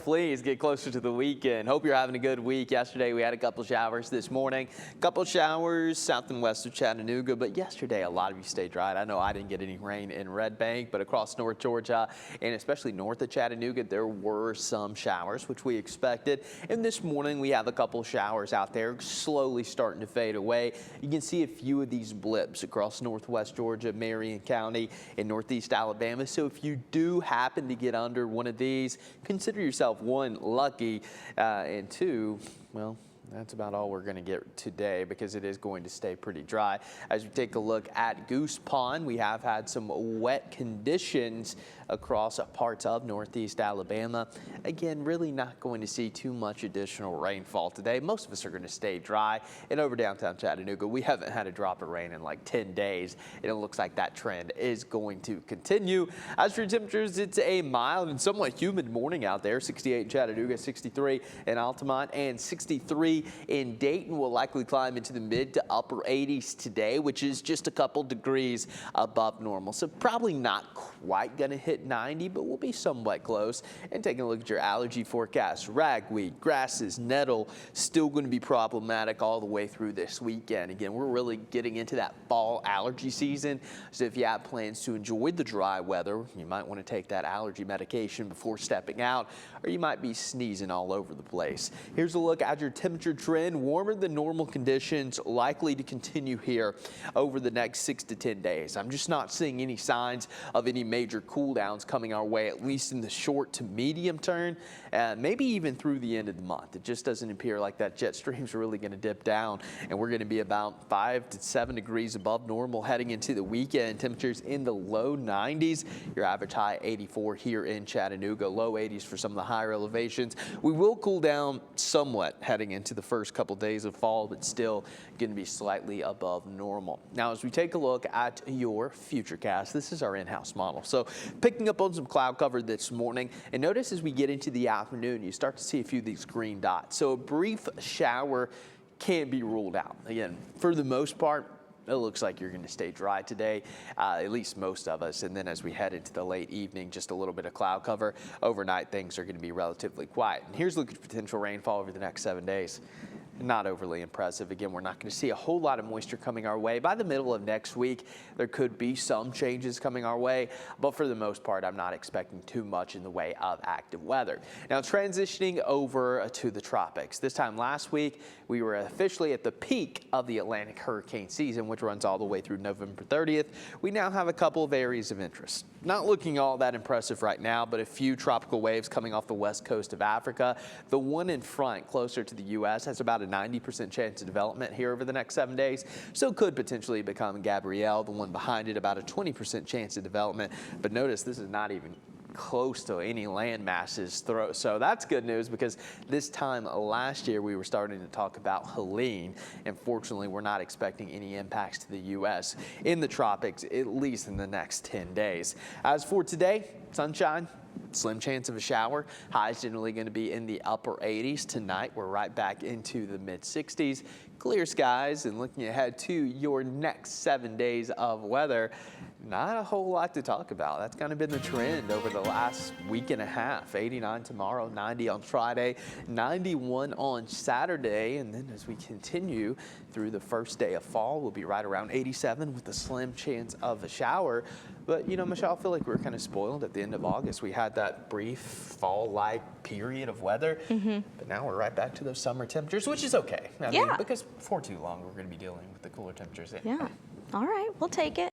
Please get closer to the weekend. Hope you're having a good week. Yesterday we had a couple showers. This morning, couple showers south and west of Chattanooga, but yesterday a lot of you stayed dry. I know I didn't get any rain in Red Bank, but across North Georgia and especially north of Chattanooga, there were some showers, which we expected. And this morning we have a couple showers out there slowly starting to fade away. You can see a few of these blips across northwest Georgia, Marion County, and northeast Alabama. So if you do happen to get under one of these, consider yourself one, lucky, and two, well, that's about all we're going to get today because it is going to stay pretty dry. As we take a look at Goose Pond, we have had some wet conditions across parts of northeast Alabama. Again, really not going to see too much additional rainfall today. Most of us are going to stay dry. And over downtown Chattanooga, we haven't had a drop of rain in like 10 days. And it looks like that trend is going to continue. As for temperatures, it's a mild and somewhat humid morning out there. 68 in Chattanooga, 63 in Altamont, and 63 in Dayton. Will likely climb into the mid to upper 80s today, which is just a couple degrees above normal. So probably not quite going to hit 90, but we'll be somewhat close. And taking a look at your allergy forecast, ragweed, grasses, nettle, still going to be problematic all the way through this weekend. Again, we're really getting into that fall allergy season. So if you have plans to enjoy the dry weather, you might want to take that allergy medication before stepping out, or you might be sneezing all over the place. Here's a look at your temperature trend. Warmer than normal conditions likely to continue here over the next 6 to 10 days. I'm just not seeing any signs of any major cool downs coming our way, at least in the short to medium term, maybe even through the end of the month. It just doesn't appear like that jet stream's really going to dip down, and we're going to be about 5 to 7 degrees above normal heading into the weekend. Temperatures in the low 90s. Your average high 84 here in Chattanooga, low 80s for some of the higher elevations. We will cool down somewhat heading into the first couple days of fall, but still going to be slightly above normal. Now, as we take a look at your futurecast, this is our in-house model. So picking up on some cloud cover this morning, and notice as we get into the afternoon, you start to see a few of these green dots. So a brief shower can't be ruled out. Again, for the most part, it looks like you're going to stay dry today, at least most of us. And then as we head into the late evening, just a little bit of cloud cover. Overnight, things are going to be relatively quiet. And here's a look at potential rainfall over the next 7 days. Not overly impressive. Again, we're not going to see a whole lot of moisture coming our way. By the middle of next week, there could be some changes coming our way, but for the most part, I'm not expecting too much in the way of active weather. Now, transitioning over to the tropics. This time last week, we were officially at the peak of the Atlantic hurricane season, which runs all the way through November 30th. We now have a couple of areas of interest. Not looking all that impressive right now, but a few tropical waves coming off the west coast of Africa. The one in front, closer to the U.S., has about a 90% chance of development here over the next 7 days, so could potentially become Gabrielle. The one behind it, about a 20% chance of development. But notice this is not even close to any land masses throw. So that's good news, because this time last year we were starting to talk about Helene, and fortunately we're not expecting any impacts to the U.S. in the tropics, at least in the next 10 days. As for today, sunshine, slim chance of a shower. Highs generally going to be in the upper 80s. Tonight, we're right back into the mid 60s. Clear skies, and looking ahead to your next 7 days of weather, not a whole lot to talk about. That's kind of been the trend over the last week and a half. 89 tomorrow, 90 on Friday, 91 on Saturday, and then as we continue through the first day of fall, we'll be right around 87 with a slim chance of a shower. But, you know, Michelle, I feel like we were kind of spoiled at the end of August. We had that brief fall-like period of weather, but now we're right back to those summer temperatures, which is okay. I mean, because for too long, we're going to be dealing with the cooler temperatures. Yeah. All right. We'll take it.